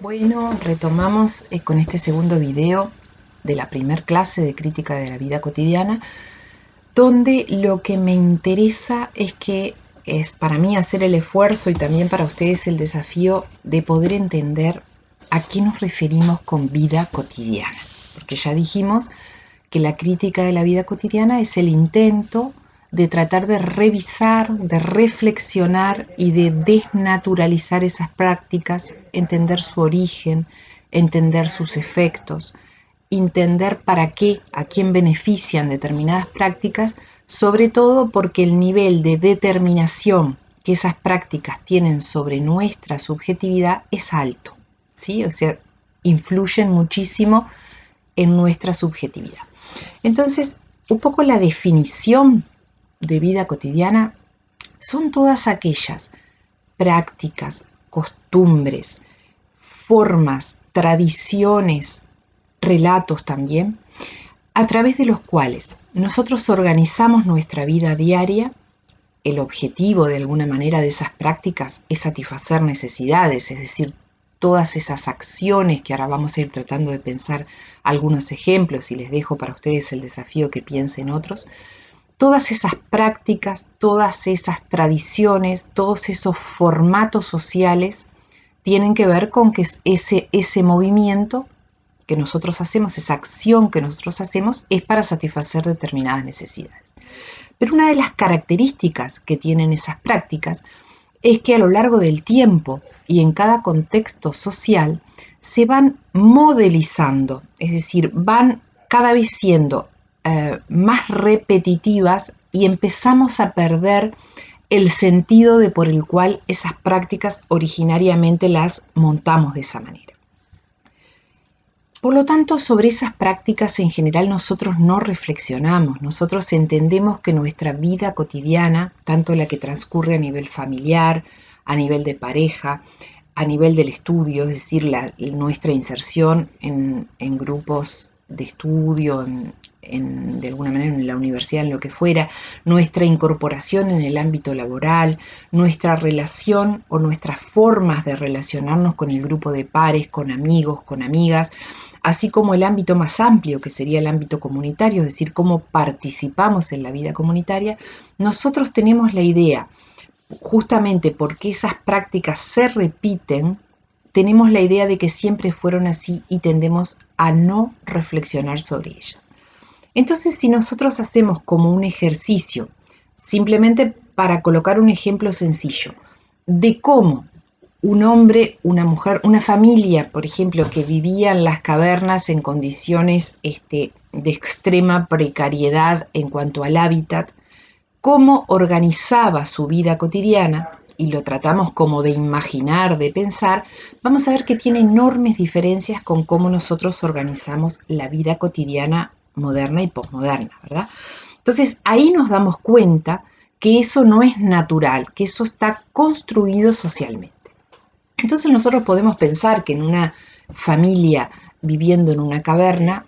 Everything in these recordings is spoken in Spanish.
Bueno, retomamos con este segundo video de la primer clase de crítica de la vida cotidiana, donde lo que me interesa es que es para mí hacer el esfuerzo y también para ustedes el desafío de poder entender a qué nos referimos con vida cotidiana. Porque ya dijimos que la crítica de la vida cotidiana es el intento de tratar de revisar, de reflexionar y de desnaturalizar esas prácticas, entender su origen, entender sus efectos, entender para qué, a quién benefician determinadas prácticas, sobre todo porque el nivel de determinación que esas prácticas tienen sobre nuestra subjetividad es alto, ¿sí? O sea, influyen muchísimo en nuestra subjetividad. Entonces, un poco la definición de vida cotidiana son todas aquellas prácticas, costumbres, formas, tradiciones, relatos también, a través de los cuales nosotros organizamos nuestra vida diaria. El objetivo de alguna manera de esas prácticas es satisfacer necesidades, es decir, todas esas acciones que ahora vamos a ir tratando de pensar algunos ejemplos y les dejo para ustedes el desafío que piensen otros. Todas esas prácticas, todas esas tradiciones, todos esos formatos sociales tienen que ver con que ese movimiento que nosotros hacemos, esa acción que nosotros hacemos, es para satisfacer determinadas necesidades. Pero una de las características que tienen esas prácticas es que a lo largo del tiempo y en cada contexto social se van modelizando, es decir, van cada vez siendo más repetitivas y empezamos a perder el sentido de por el cual esas prácticas originariamente las montamos de esa manera. Por lo tanto, sobre esas prácticas en general nosotros no reflexionamos, nosotros entendemos que nuestra vida cotidiana, tanto la que transcurre a nivel familiar, a nivel de pareja, a nivel del estudio, es decir, nuestra inserción en grupos de estudio, de alguna manera en la universidad, en lo que fuera, nuestra incorporación en el ámbito laboral, nuestra relación o nuestras formas de relacionarnos con el grupo de pares, con amigos, con amigas, así como el ámbito más amplio, que sería el ámbito comunitario, es decir, cómo participamos en la vida comunitaria, nosotros tenemos la idea, justamente porque esas prácticas se repiten, tenemos la idea de que siempre fueron así y tendemos a no reflexionar sobre ellas. Entonces, si nosotros hacemos como un ejercicio, simplemente para colocar un ejemplo sencillo, de cómo un hombre, una mujer, una familia, por ejemplo, que vivía en las cavernas en condiciones de extrema precariedad en cuanto al hábitat, cómo organizaba su vida cotidiana, y lo tratamos como de imaginar, de pensar, vamos a ver que tiene enormes diferencias con cómo nosotros organizamos la vida cotidiana moderna y posmoderna, ¿verdad? Entonces ahí nos damos cuenta que eso no es natural, que eso está construido socialmente. Entonces nosotros podemos pensar que en una familia viviendo en una caverna,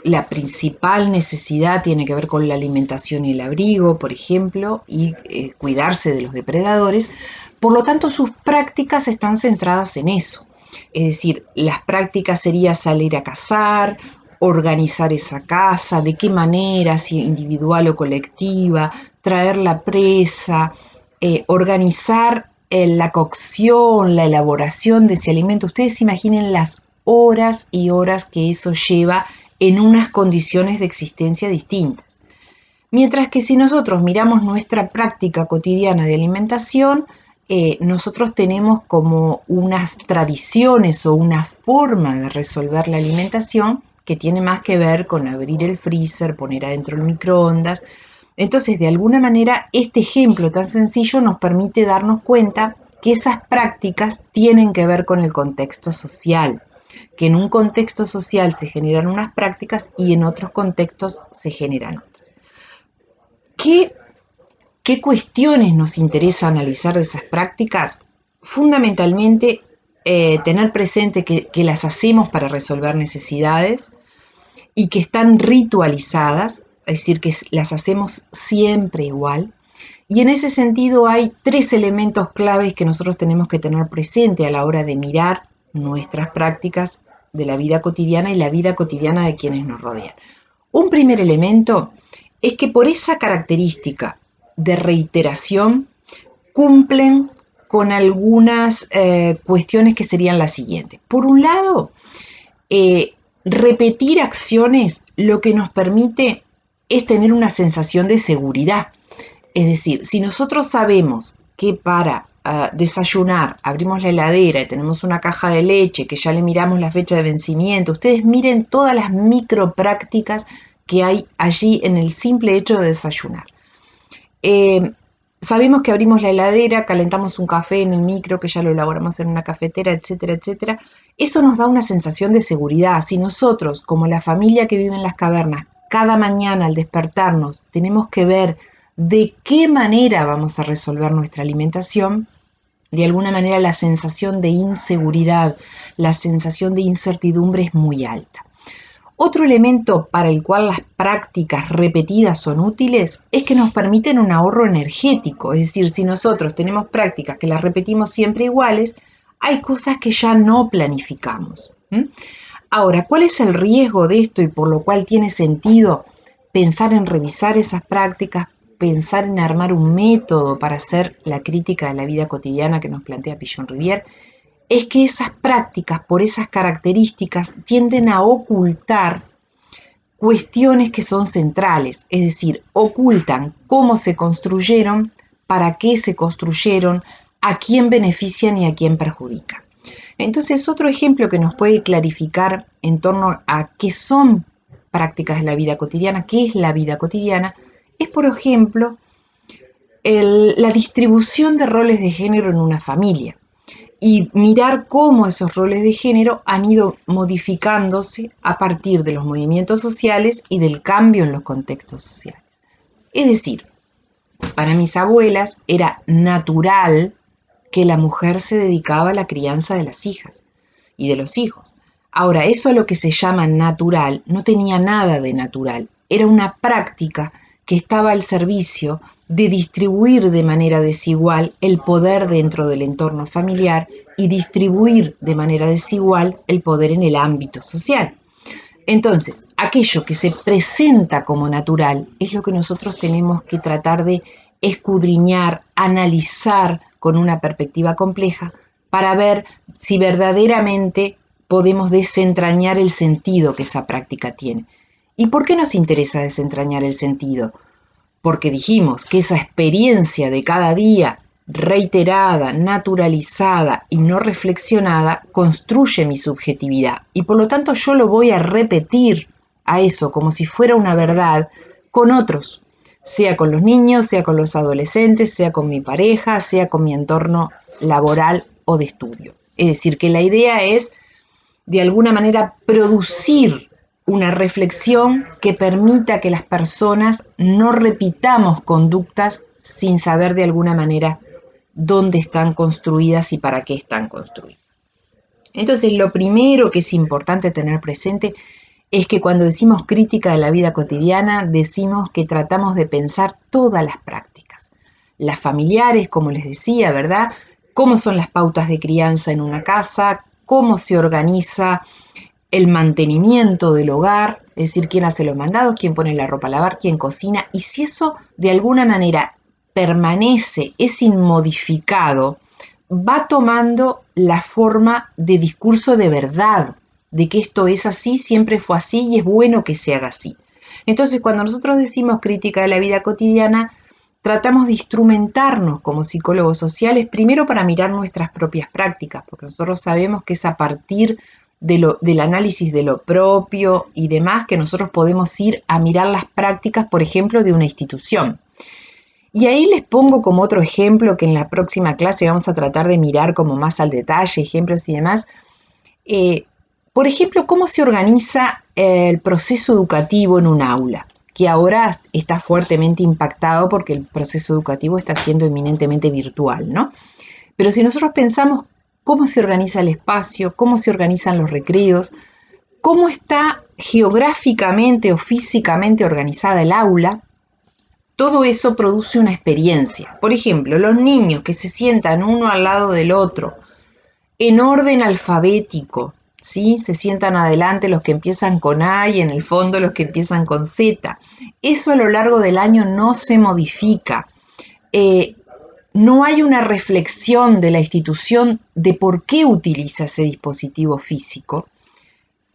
la principal necesidad tiene que ver con la alimentación y el abrigo, por ejemplo, y cuidarse de los depredadores. Por lo tanto, sus prácticas están centradas en eso. Es decir, las prácticas sería salir a cazar, organizar esa caza, de qué manera, si individual o colectiva, traer la presa, organizar la cocción, la elaboración de ese alimento. Ustedes imaginen las horas y horas que eso lleva en unas condiciones de existencia distintas. Mientras que si nosotros miramos nuestra práctica cotidiana de alimentación, nosotros tenemos como unas tradiciones o una forma de resolver la alimentación que tiene más que ver con abrir el freezer, poner adentro el microondas. Entonces, de alguna manera, este ejemplo tan sencillo nos permite darnos cuenta que esas prácticas tienen que ver con el contexto social, que en un contexto social se generan unas prácticas y en otros contextos se generan otras. ¿Qué cuestiones nos interesa analizar de esas prácticas? Fundamentalmente, tener presente que las hacemos para resolver necesidades y que están ritualizadas, es decir, que las hacemos siempre igual. Y en ese sentido hay tres elementos claves que nosotros tenemos que tener presente a la hora de mirar nuestras prácticas de la vida cotidiana y la vida cotidiana de quienes nos rodean. Un primer elemento es que por esa característica de reiteración cumplen con algunas cuestiones que serían las siguientes. Por un lado, repetir acciones lo que nos permite es tener una sensación de seguridad. Es decir, si nosotros sabemos que para desayunar abrimos la heladera y tenemos una caja de leche que ya le miramos la fecha de vencimiento, ustedes miren todas las micro prácticas que hay allí en el simple hecho de desayunar. Sabemos que abrimos la heladera, calentamos un café en el micro, que ya lo elaboramos en una cafetera, etcétera, etcétera. Eso nos da una sensación de seguridad. Si nosotros, como la familia que vive en las cavernas, cada mañana al despertarnos tenemos que ver de qué manera vamos a resolver nuestra alimentación, de alguna manera la sensación de inseguridad, la sensación de incertidumbre es muy alta. Otro elemento para el cual las prácticas repetidas son útiles es que nos permiten un ahorro energético. Es decir, si nosotros tenemos prácticas que las repetimos siempre iguales, hay cosas que ya no planificamos. Ahora, ¿cuál es el riesgo de esto y por lo cual tiene sentido pensar en revisar esas prácticas, pensar en armar un método para hacer la crítica de la vida cotidiana que nos plantea Pichon-Rivière? Es que esas prácticas, por esas características, tienden a ocultar cuestiones que son centrales, es decir, ocultan cómo se construyeron, para qué se construyeron, a quién benefician y a quién perjudican. Entonces, otro ejemplo que nos puede clarificar en torno a qué son prácticas de la vida cotidiana, qué es la vida cotidiana, es, por ejemplo, la distribución de roles de género en una familia y mirar cómo esos roles de género han ido modificándose a partir de los movimientos sociales y del cambio en los contextos sociales. Es decir, para mis abuelas era natural que la mujer se dedicaba a la crianza de las hijas y de los hijos. Ahora, eso a lo que se llama natural no tenía nada de natural, era una práctica que estaba al servicio de distribuir de manera desigual el poder dentro del entorno familiar y distribuir de manera desigual el poder en el ámbito social. Entonces, aquello que se presenta como natural es lo que nosotros tenemos que tratar de escudriñar, analizar con una perspectiva compleja para ver si verdaderamente podemos desentrañar el sentido que esa práctica tiene. ¿Y por qué nos interesa desentrañar el sentido? Porque dijimos que esa experiencia de cada día, reiterada, naturalizada y no reflexionada, construye mi subjetividad. Y por lo tanto yo lo voy a repetir a eso como si fuera una verdad con otros, sea con los niños, sea con los adolescentes, sea con mi pareja, sea con mi entorno laboral o de estudio. Es decir, que la idea es, de alguna manera, producir una reflexión que permita que las personas no repitamos conductas sin saber de alguna manera dónde están construidas y para qué están construidas. Entonces, lo primero que es importante tener presente es que cuando decimos crítica de la vida cotidiana, decimos que tratamos de pensar todas las prácticas. Las familiares, como les decía, ¿verdad? Cómo son las pautas de crianza en una casa, cómo se organiza el mantenimiento del hogar, es decir, quién hace los mandados, quién pone la ropa a lavar, quién cocina, y si eso de alguna manera permanece, es inmodificado, va tomando la forma de discurso de verdad, de que esto es así, siempre fue así y es bueno que se haga así. Entonces, cuando nosotros decimos crítica de la vida cotidiana, tratamos de instrumentarnos como psicólogos sociales, primero para mirar nuestras propias prácticas, porque nosotros sabemos que es a partir del análisis de lo propio y demás que nosotros podemos ir a mirar las prácticas, por ejemplo, de una institución. Y ahí les pongo como otro ejemplo que en la próxima clase vamos a tratar de mirar como más al detalle, ejemplos y demás. Por ejemplo, cómo se organiza el proceso educativo en un aula, que ahora está fuertemente impactado porque el proceso educativo está siendo eminentemente virtual, ¿no? Pero si nosotros pensamos cómo se organiza el espacio, cómo se organizan los recreos, cómo está geográficamente o físicamente organizada el aula, todo eso produce una experiencia. Por ejemplo, los niños que se sientan uno al lado del otro en orden alfabético, ¿sí? Se sientan adelante los que empiezan con A y en el fondo los que empiezan con Z. Eso a lo largo del año no se modifica. No hay una reflexión de la institución de por qué utiliza ese dispositivo físico.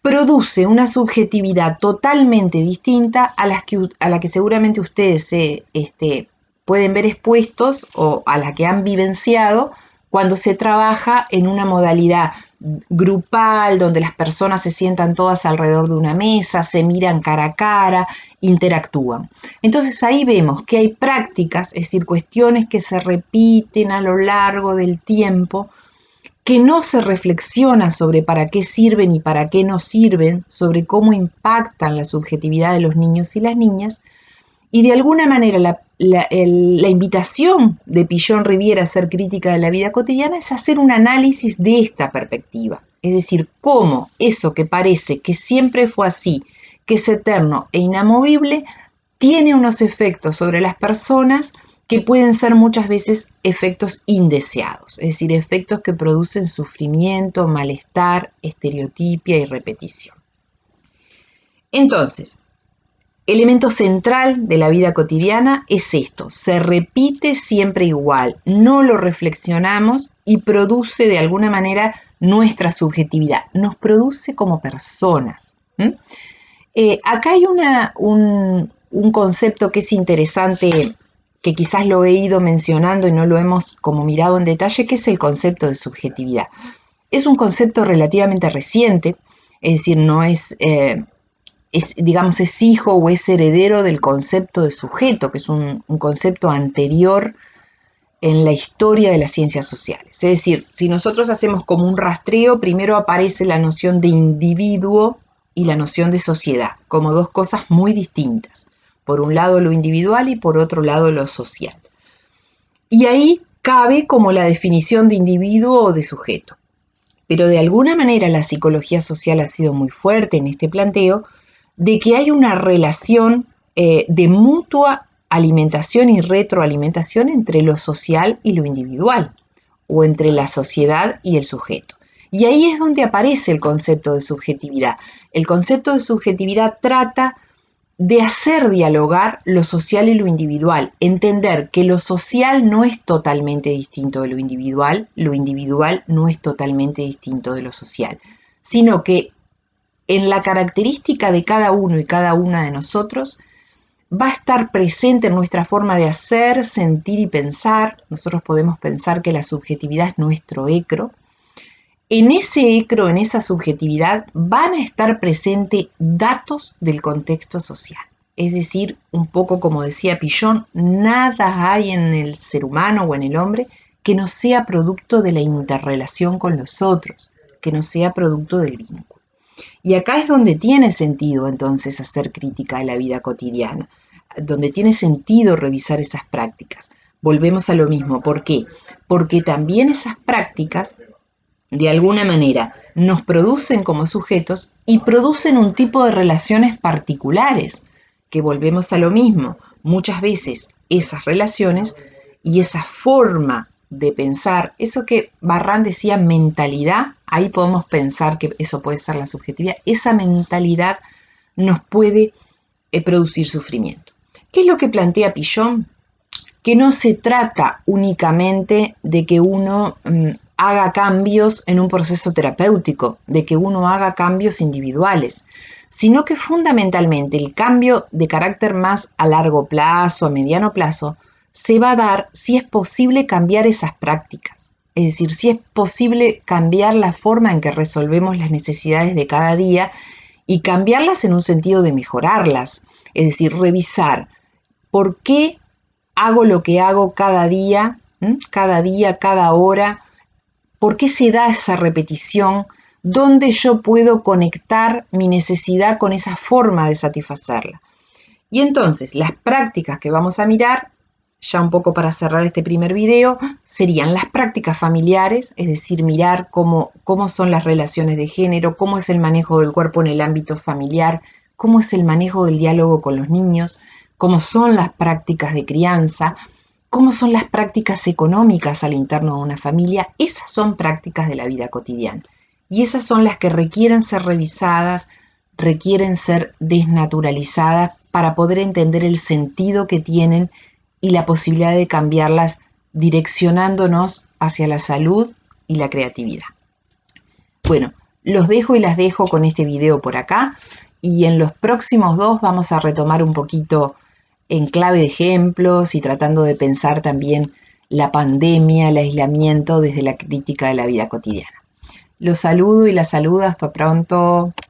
Produce una subjetividad totalmente distinta a la que seguramente ustedes se pueden ver expuestos o a la que han vivenciado cuando se trabaja en una modalidad grupal, donde las personas se sientan todas alrededor de una mesa, se miran cara a cara, interactúan. Entonces ahí vemos que hay prácticas, es decir, cuestiones que se repiten a lo largo del tiempo, que no se reflexiona sobre para qué sirven y para qué no sirven, sobre cómo impactan la subjetividad de los niños y las niñas, y de alguna manera la invitación de Pillon Rivière a hacer crítica de la vida cotidiana es hacer un análisis de esta perspectiva, es decir, cómo eso que parece que siempre fue así, que es eterno e inamovible, tiene unos efectos sobre las personas que pueden ser muchas veces efectos indeseados, es decir, efectos que producen sufrimiento, malestar, estereotipia y repetición. Entonces, elemento central de la vida cotidiana es esto, se repite siempre igual, no lo reflexionamos y produce de alguna manera nuestra subjetividad, nos produce como personas. Acá hay un concepto que es interesante, que quizás lo he ido mencionando y no lo hemos como mirado en detalle, que es el concepto de subjetividad. Es un concepto relativamente reciente, es decir, no digamos, es hijo o es heredero del concepto de sujeto, que es un concepto anterior en la historia de las ciencias sociales. Es decir, si nosotros hacemos como un rastreo, primero aparece la noción de individuo y la noción de sociedad, como dos cosas muy distintas. Por un lado lo individual y por otro lado lo social. Y ahí cabe como la definición de individuo o de sujeto. Pero de alguna manera la psicología social ha sido muy fuerte en este planteo de que hay una relación de mutua alimentación y retroalimentación entre lo social y lo individual, o entre la sociedad y el sujeto. Y ahí es donde aparece el concepto de subjetividad. El concepto de subjetividad trata de hacer dialogar lo social y lo individual, entender que lo social no es totalmente distinto de lo individual no es totalmente distinto de lo social, sino que en la característica de cada uno y cada una de nosotros va a estar presente en nuestra forma de hacer, sentir y pensar. Nosotros podemos pensar que la subjetividad es nuestro ecro. En ese ecro, en esa subjetividad, van a estar presentes datos del contexto social. Es decir, un poco como decía Pillon, nada hay en el ser humano o en el hombre que no sea producto de la interrelación con los otros, que no sea producto del vínculo. Y acá es donde tiene sentido entonces hacer crítica de la vida cotidiana, donde tiene sentido revisar esas prácticas. Volvemos a lo mismo. ¿Por qué? Porque también esas prácticas de alguna manera nos producen como sujetos y producen un tipo de relaciones particulares, que volvemos a lo mismo. Muchas veces esas relaciones y esa forma de pensar, eso que Barrán decía mentalidad, ahí podemos pensar que eso puede ser la subjetividad, esa mentalidad nos puede producir sufrimiento. ¿Qué es lo que plantea Pillon? Que no se trata únicamente de que uno haga cambios en un proceso terapéutico, de que uno haga cambios individuales, sino que fundamentalmente el cambio de carácter más a largo plazo, a mediano plazo, se va a dar si es posible cambiar esas prácticas, es decir, si es posible cambiar la forma en que resolvemos las necesidades de cada día y cambiarlas en un sentido de mejorarlas, es decir, revisar por qué hago lo que hago cada día, cada hora, por qué se da esa repetición, dónde yo puedo conectar mi necesidad con esa forma de satisfacerla. Y entonces las prácticas que vamos a mirar, ya un poco para cerrar este primer video, serían las prácticas familiares, es decir, mirar cómo son las relaciones de género, cómo es el manejo del cuerpo en el ámbito familiar, cómo es el manejo del diálogo con los niños, cómo son las prácticas de crianza, cómo son las prácticas económicas al interno de una familia. Esas son prácticas de la vida cotidiana. Y esas son las que requieren ser revisadas, requieren ser desnaturalizadas para poder entender el sentido que tienen y la posibilidad de cambiarlas direccionándonos hacia la salud y la creatividad. Bueno, los dejo y las dejo con este video por acá, y en los próximos dos vamos a retomar un poquito en clave de ejemplos y tratando de pensar también la pandemia, el aislamiento desde la crítica de la vida cotidiana. Los saludo y las saludo, hasta pronto.